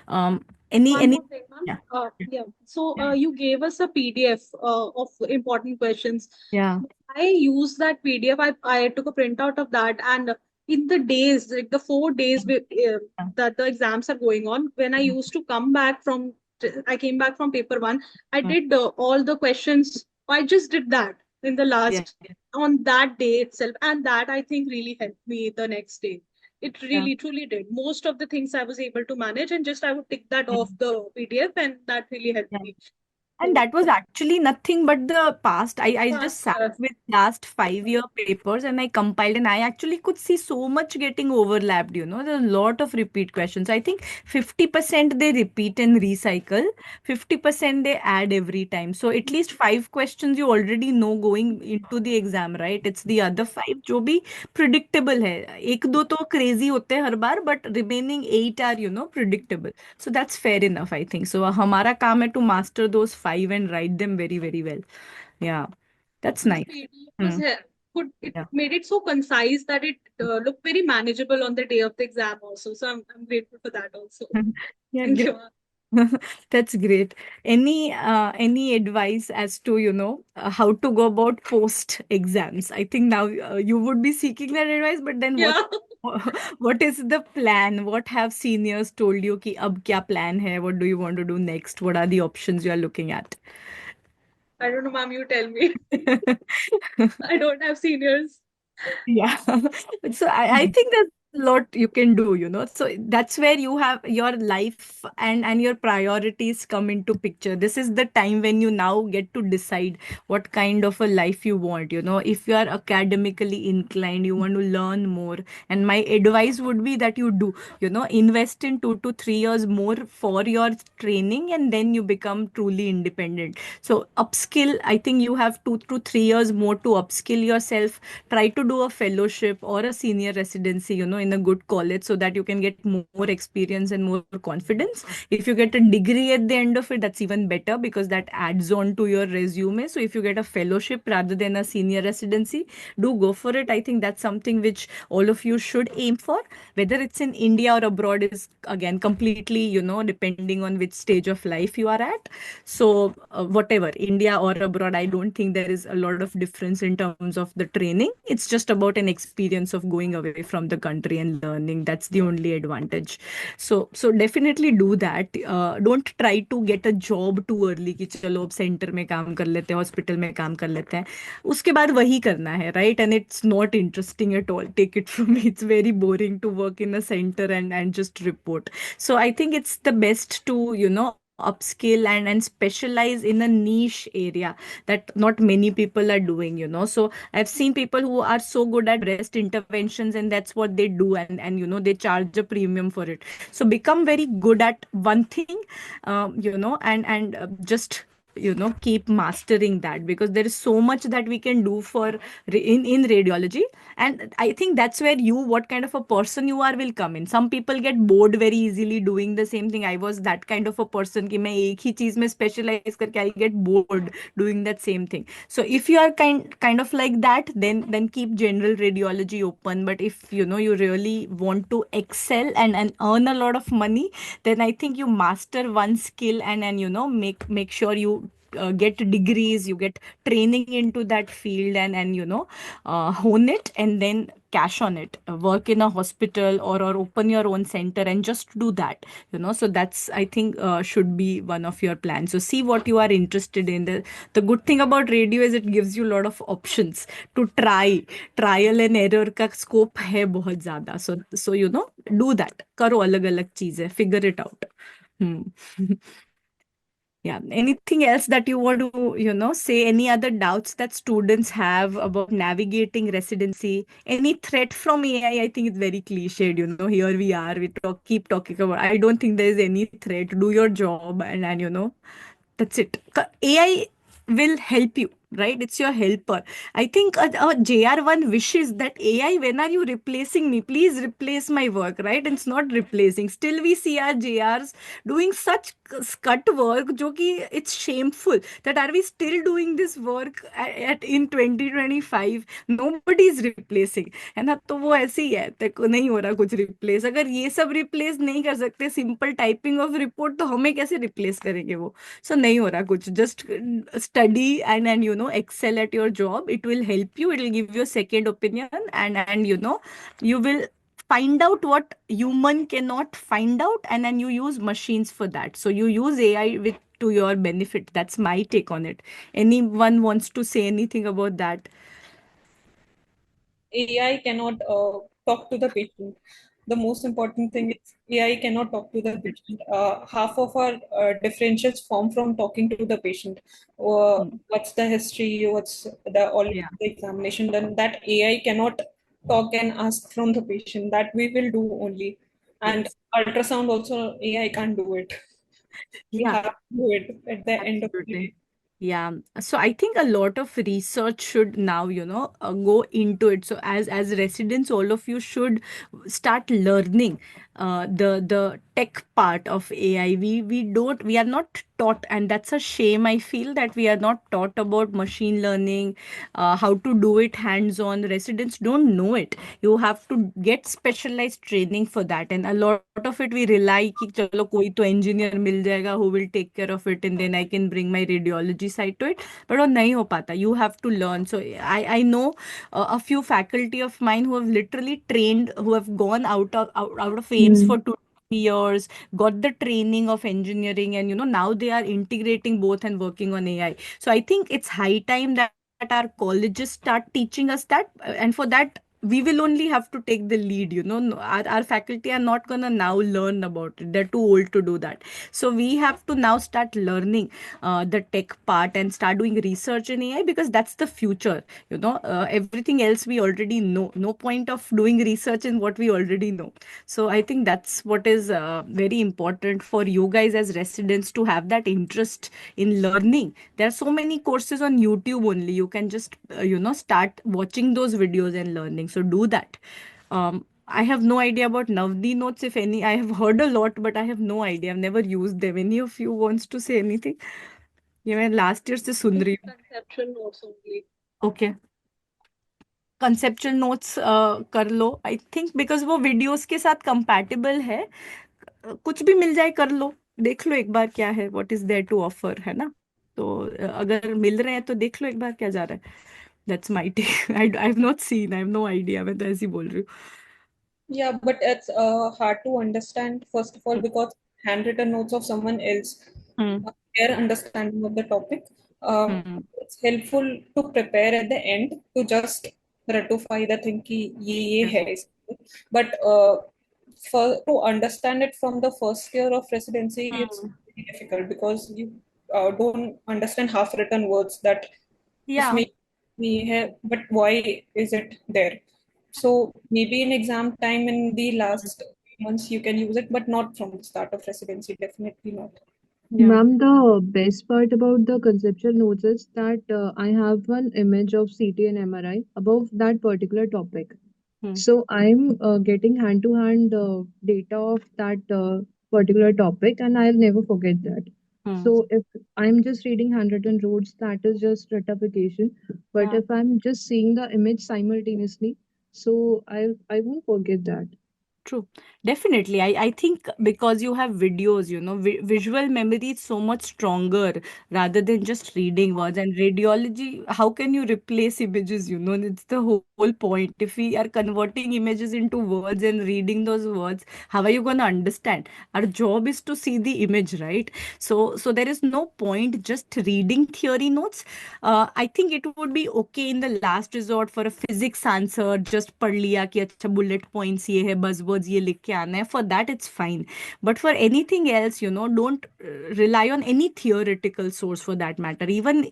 Any one any more thing, ma'am. Yeah. Yeah. So Yeah. you gave us a PDF of important questions. Yeah. I used that PDF. I took a printout of that, and in the days, like the 4 days that the exams are going on, when I used to I came back from paper one. I Yeah. did all the questions. I just did that in the Yeah. last on that day itself, and that I think really helped me the next day. It Yeah. really truly did. Most of the things I was able to manage, and just I would tick that off the PDF, and that really helped Yeah. me. And So that was actually nothing but the past. I just past sat with last 5 year papers and I compiled, and I actually could see so much getting overlapped. There's a lot of repeat questions. I think 50% they repeat and recycle, 50% they add every time. So at least 5 questions you already know going into the exam, right? It's the other five जो भी predictable है. एक दो तो crazy होते हैं हर बार, but remaining 8 are predictable. So that's fair enough, I think. So हमारा काम है to master those five and write them very, very well. Yeah, that's this nice. PDF was Hmm. it Yeah. made it so concise that it looked very manageable on the day of the exam also. So I'm grateful for that also. Yeah, Thank you. great. That's great. Any advice as to how to go about post exams? I think now you would be seeking that advice, but then what Yeah. what is the plan? What have seniors told you कि अब क्या plan है? What do you want to do next? What are the options you are looking at? I don't know, ma'am, you tell me. I don't have seniors. Yeah. So I think that lot you can do, so that's where you have your life and your priorities come into picture. This is the time when you now get to decide what kind of a life you want. If you are academically inclined, you want to learn more, and my advice would be that you do, invest in 2 to 3 years more for your training, and then you become truly independent. So upskill, I think you have 2 to 3 years more to upskill yourself. Try to do a fellowship or a senior residency, in a good college, so that you can get more experience and more confidence. If you get a degree at the end of it, that's even better, because that adds on to your resume. So if you get a fellowship rather than a senior residency, do go for it. I think that's something which all of you should aim for. Whether it's in India or abroad is again completely, depending on which stage of life you are at. So whatever, India or abroad, I don't think there is a lot of difference in terms of the training. It's just about an experience of going away from the country and learning. That's the only advantage. So definitely do that. Don't try to get a job too early कि चलो अब centre में काम कर लेते हैं, hospital में काम कर लेते हैं, उसके बाद वही करना है, right? And it's not interesting at all. Take it from me, it's very boring to work in a center and just report. So I think it's the best to, upskill and specialize in a niche area that not many people are doing. So I've seen people who are so good at breast interventions, and that's what they do, and they charge a premium for it. So become very good at one thing, and just keep mastering that, because there is so much that we can do for in radiology. And I think that's where what kind of a person you are will come in. Some people get bored very easily doing the same thing. I was that kind of a person कि मैं एक ही चीज में specialize करके I get bored doing that same thing. So if you are kind of like that, then keep general radiology open. But if you really want to excel and earn a lot of money, then I think you master one skill, and make sure you get degrees, you get training into that field, and hone it, and then cash on it. Work in a hospital, or open your own center and just do that. So that's, I think, should be one of your plans. So see what you are interested in. The good thing about radio is it gives you a lot of options to try. Trial and error का scope है बहुत ज़्यादा. So do that. करो अलग अलग चीजें. Figure it out. Hmm. Yeah. Anything else that you want to, say? Any other doubts that students have about navigating residency? Any threat from AI? I think it's very cliched. Here we are. Keep talking about. I don't think there is any threat. Do your job, and that's it. AI will help you, right? It's your helper. I think JR1 wishes that AI, when are you replacing me? Please replace my work, right? And it's not replacing. Still, we see our JRs doing such scut work, जो कि it's shameful that are we still doing this work in 2025? Nobody is replacing, है ना? तो वो ऐसे ही है, तेको नहीं हो रहा कुछ रिप्लेस. अगर ये सब रिप्लेस नहीं कर सकते सिंपल टाइपिंग ऑफ रिपोर्ट, तो हमें कैसे रिप्लेस करेंगे वो? So नहीं हो रहा कुछ. Just study and excel at your job. It will help you. It will give you a second opinion, and you will find out what human cannot find out, and then you use machines for that. So you use AI with to your benefit. That's my take on it. Anyone wants to say anything about that? AI cannot talk to the patient. The most important thing is AI cannot talk to the patient. Half of our differentials form from talking to the patient. What's the history? What's the all Yeah. the examination done? That AI cannot talk and ask from the patient. That we will do only. And Yes. ultrasound also AI can't do it. We Yeah. have to do it at the end of the day. Absolutely. Yeah. So I think a lot of research should now, go into it. So as residents, all of you should start learning the tech part of AI. We are not taught, and that's a shame. I feel that we are not taught about machine learning, how to do it hands on. Residents don't know it. You have to get specialized training for that, and a lot of it we rely कि चलो कोई तो engineer मिल जाएगा who will take care of it, and then I can bring my radiology side to it. But वो नहीं हो पाता. You have to learn. So I know a few faculty of mine who have literally trained, who have gone out of AIMS for Hmm. 2 years, got the training of engineering, and now they are integrating both and working on AI. So I think it's high time that our colleges start teaching us that, and for that we will only have to take the lead, you know. Our faculty are not going to now learn about it, they're too old to do that. So we have to now start learning the tech part and start doing research in AI, because that's the future, you know. Everything else we already know, no point of doing research in what we already know. So I think that's what is very important for you guys as residents, to have that interest in learning. There are so many courses on YouTube only. You can just, start watching those videos and learning. So do that. I have no idea about Navdi notes, if any. I have heard a lot, but I have no idea. I've never used them. Any of you wants to say anything? Yeah, मैं last year से सुन रही हूँ. Conceptual notes only. Okay. Conceptual notes कर लो, I think, because वो videos के साथ compatible है. कुछ भी मिल जाए कर लो, देख लो एक बार क्या है, what is there to offer, है ना. तो अगर मिल रहे हैं तो देख लो एक बार क्या जा रहा है. That's my take. I have not seen, I have no idea. मैं तो ऐसे ही बोल रही Yeah, but it's hard to understand, first of all, because handwritten notes of someone else, हूँ. their understanding of the topic, hmm. it's helpful to prepare at the end to just ratify the thing कि ये है इसमें. But for to understand it from the first year of residency, it's hmm. very difficult because you don't understand half written words that या. इसमें नहीं है, but why is it there? So maybe in exam time in the last months you can use it, but not from the start of residency. Definitely not. या. Ma'am, the best part about the conceptual notes is that I have one image of CT and MRI above that particular topic. Hmm. So I'm getting hand to hand data of that particular topic, and I'll never forget that. Hmm. So if I'm just reading handwritten notes, that is just ratification. But हाँ. if I'm just seeing the image simultaneously, so I won't forget that. True. Definitely. I think because you have videos, you know, visual memory is so much stronger rather than just reading words. And radiology, how can you replace images? You know, it's the whole point. If we are converting images into words and reading those words, how are you going to understand? Our job is to see the image, right? So there is no point just reading theory notes. I think it would be okay in the last resort for a physics answer. Just पढ़ लिया कि अच्छा bullet points ये है, buzzwords ये लिख के आना है. For that it's fine. But for anything else, you know, don't rely on any theoretical source for that matter. Even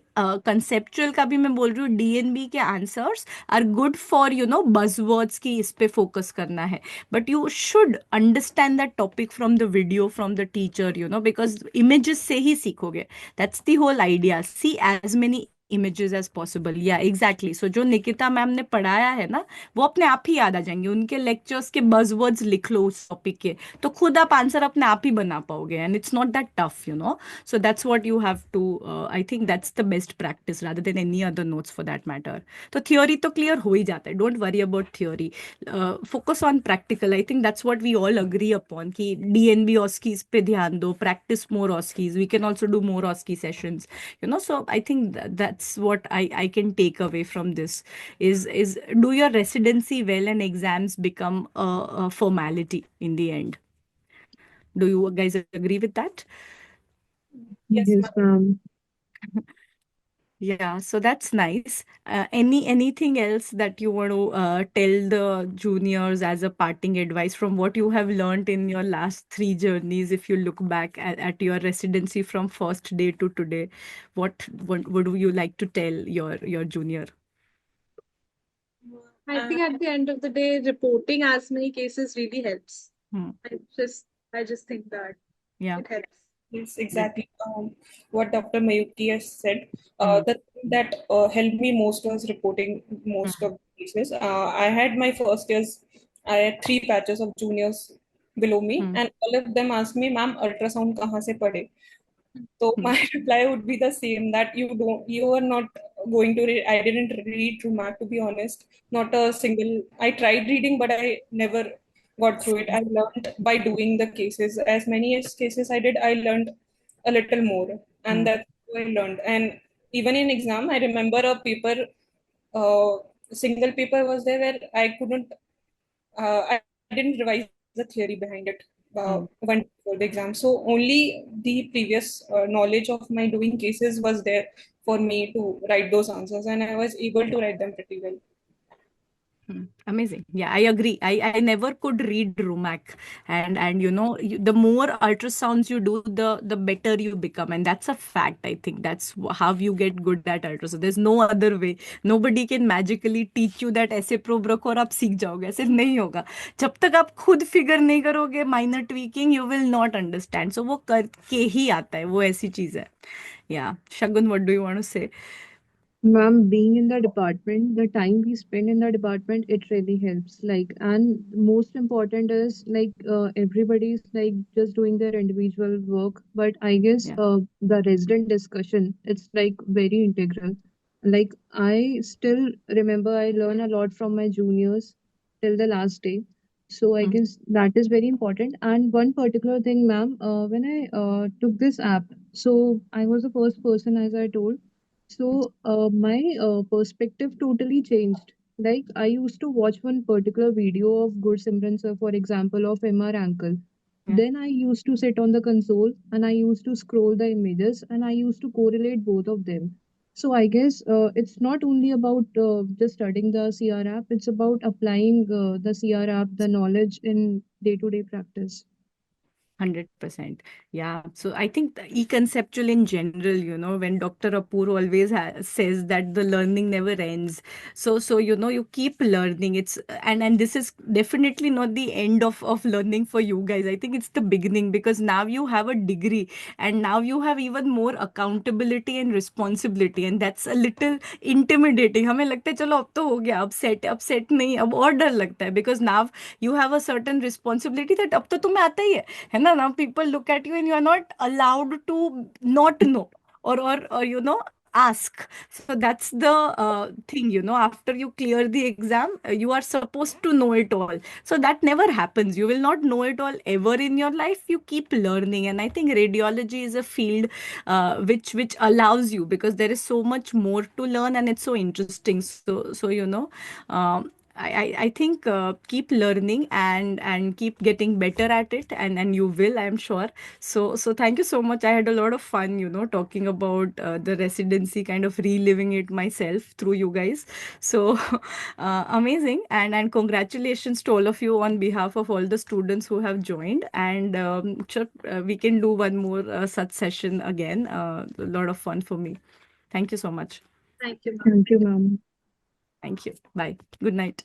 conceptual का भी मैं बोल रही हूँ, DNB के answers are good for, you know, buzzwords की इस पे focus करना है. But you should understand that topic from the video, from the teacher, you know, because images से ही सीखोगे. That's the whole idea. See as many images as possible. Yeah, exactly. So जो Nikita ma'am ने पढ़ाया है ना, वो अपने आप ही याद आ जाएंगे. उनके लेक्चर्स के बज़वर्ड्स लिख लो उस टॉपिक के, तो खुद आप आंसर अपने आप ही बना पाओगे. And it's not that tough, you know. So that's what you have to, I think that's the best practice rather than any other notes for that matter. तो थियोरी तो क्लियर हो ही जाता है. Don't worry about theory. Focus on practical. I think that's what we all agree upon कि DNB ऑस्कीज पे ध्यान दो, प्रैक्टिस मोर ऑस्कीज. We can also do more OSCE sessions, you know. So I think that's what I can take away from this is do your residency well and exams become a formality in the end. Do you guys agree with that? Yes, Yes, ma'am. ma'am. Yeah, so that's nice. Anything else that you want to tell the juniors as a parting advice from what you have learned in your last three journeys? If you look back at your residency from first day to today, what would you like to tell your junior? I think at the end of the day, reporting as many cases really helps. Hmm. I just think that Yeah. it helps. Yes, exactly. What Dr. Mayukhi has said. Hmm. The thing that helped me most was reporting most Hmm. of the cases. I had my first years, I had three batches of juniors below me, Hmm. and all of them asked me, "Ma'am, ultrasound कहाँ से पढ़े?" So Hmm. my reply would be the same, that you are not going to read. I didn't read through math, to be honest. Not a single. I tried reading, but I never got through it. I learned by doing the cases. As many as cases I did, I learned a little more, and Hmm. that's what I learned. And even in exam, I remember a paper, uh, single paper was there where I didn't revise the theory behind it Hmm. one before the exam. So only the previous knowledge of my doing cases was there for me to write those answers, and I was able to write them pretty well. Amazing. Yeah, I agree. I never could read Rumac, and the more ultrasounds you do, the better you become, and that's a fact. I think that's how you get good at ultrasound. There's no other way. Nobody can magically teach you that ऐसे probe रखो और आप सीख जाओगे. ऐसे नहीं होगा. जब तक आप खुद फिगर नहीं करोगे minor tweaking, you will not understand. So वो करके ही आता है. वो ऐसी चीज है. Yeah, Shagun, what do you want to say? Ma'am, being in the department, the time we spend in the department, it really helps. Like, and most important is like everybody's like just doing their individual work, but I guess Yeah. the resident discussion, it's like very integral. Like, I still remember I learn a lot from my juniors till the last day. So I Mm. guess that is very important. And one particular thing, ma'am, when I took this app, so I was the first person, as I told. So my perspective totally changed. Like I used to watch one particular video of Good Simran sir, for example, of MR ankle. Yeah. Then I used to sit on the console and I used to scroll the images and I used to correlate both of them. So I guess it's not only about just studying the CR app. It's about applying the CR app, the knowledge in day-to-day practice. 100%. Yeah. So I think the e-conceptual in general, when Dr. Apur always says that the learning never ends. So you keep learning. It's and this is definitely not the end of learning for you guys. I think it's the beginning because now you have a degree and now you have even more accountability and responsibility, and that's a little intimidating. हमें लगता है चलो अब तो हो गया, अब set नहीं, अब और डर लगता है because now you have a certain responsibility that अब तो तुम्हें आता ही है ना. Now people look at you and you are not allowed to not know or ask. So that's the thing, after you clear the exam, you are supposed to know it all. So that never happens. You will not know it all ever in your life. You keep learning, and I think radiology is a field which allows you, because there is so much more to learn and it's so interesting. So I think keep learning and keep getting better at it, and you will, I'm sure. So thank you so much. I had a lot of fun, talking about the residency, kind of reliving it myself through you guys. So amazing, and congratulations to all of you on behalf of all the students who have joined. And sure, we can do one more such session again. A lot of fun for me. Thank you so much. Thank you. Thank you, ma'am. Thank you. Bye. Good night.